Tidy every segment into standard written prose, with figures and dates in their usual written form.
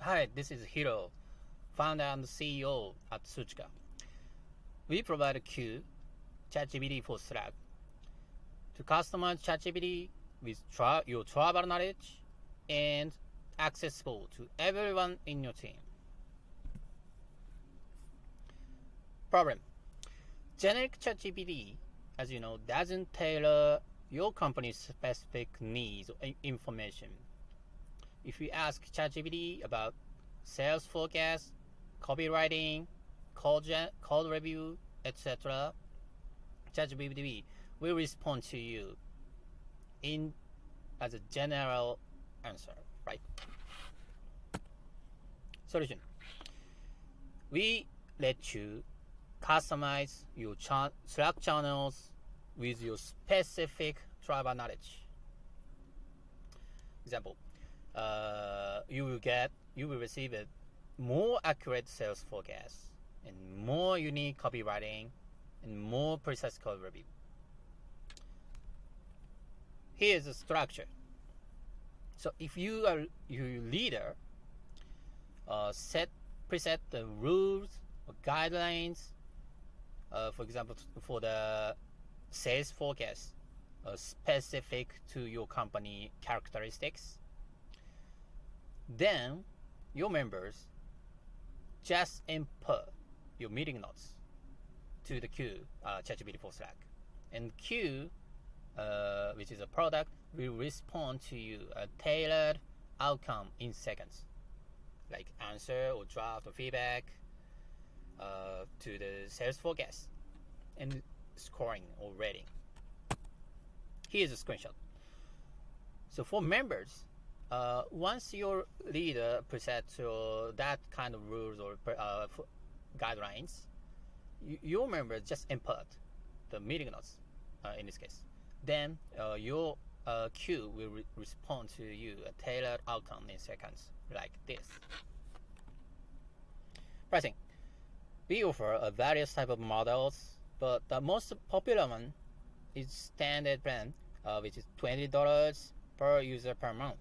Hi, this is Hiro, founder and CEO at Suchika. We provide a queue, ChatGPT for Slack, to customize ChatGPT with your travel knowledge and accessible to everyone in your team. Problem: generic ChatGPT, as you know, doesn't tailor your company's specific needs or information. If you ask ChatGPT about sales forecast, copywriting, code review, etc., ChatGPT will respond to you in as a general answer, right? Solution: we let you customize your Slack channels with your specific travel knowledge. Example: you will receive a more accurate sales forecast and more unique copywriting and more precise code review. Here's the structure. So if you are your leader, preset the rules or guidelines. For example, for the sales forecast, specific to your company characteristics. Then your members just input your meeting notes to the queue, ChatGPT for Slack, and queue, which is a product, will respond to you a tailored outcome in seconds, like answer or draft or feedback to the sales forecast and scoring or rating. Here's a screenshot. So for members, once your leader presets that kind of rules or guidelines, your members just input the meeting notes in this case. Then your queue will respond to you a tailored outcome in seconds, like this. Pricing: we offer various type of models, but the most popular one is standard plan, which is $20 per user per month.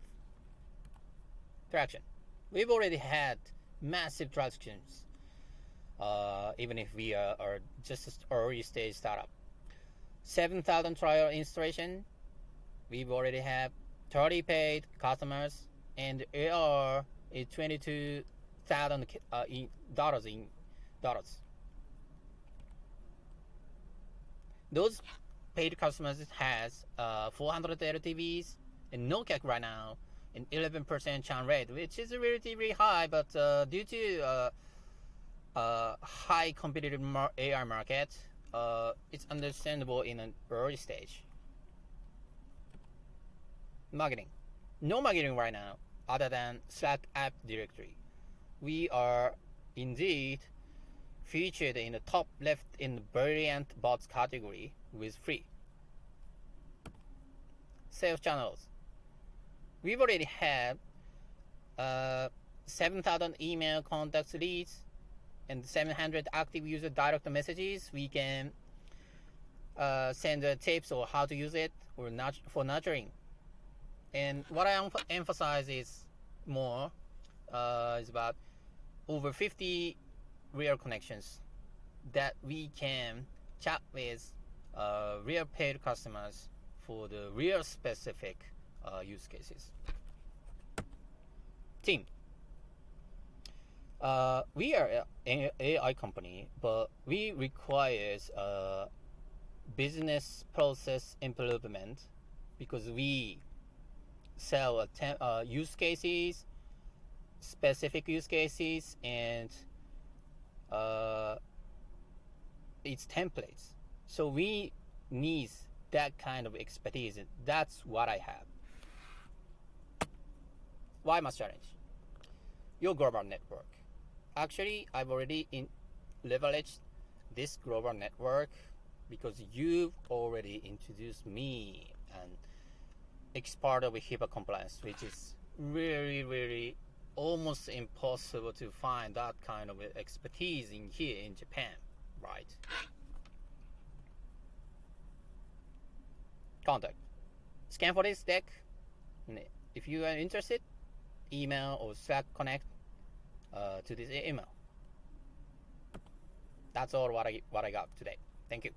Traction: we've already had massive tractions, even if we are just an early stage startup. 7,000 trial installation. We've already have 30 paid customers, and ARR is $22,000 in dollars. Those paid customers has 400 LTVs and no CAC right now, an 11% churn rate, which is relatively high, but due to high competitive AI market, it's understandable in an early stage. Marketing: no marketing right now other than Slack app directory. We are indeed featured in the top left in the brilliant bots category with free. Sales channels: we've already had 7,000 email contacts leads and 700 active user direct messages. We can send tips or how to use it or for nurturing. And what I emphasize is more is about over 50 real connections that we can chat with real paid customers for the real specific use cases. Team: we are an AI company, but we requires business process improvement because we sell use cases, specific use cases, and its templates. So we need that kind of expertise, and that's what I have. Why must challenge? Your global network. Actually, I've already leveraged this global network because you've already introduced me and expert of HIPAA compliance, which is really, really almost impossible to find that kind of expertise in here in Japan, right? Contact: scan for this deck. If you are interested, email or Slack connect to this email. That's all what I got today. Thank you.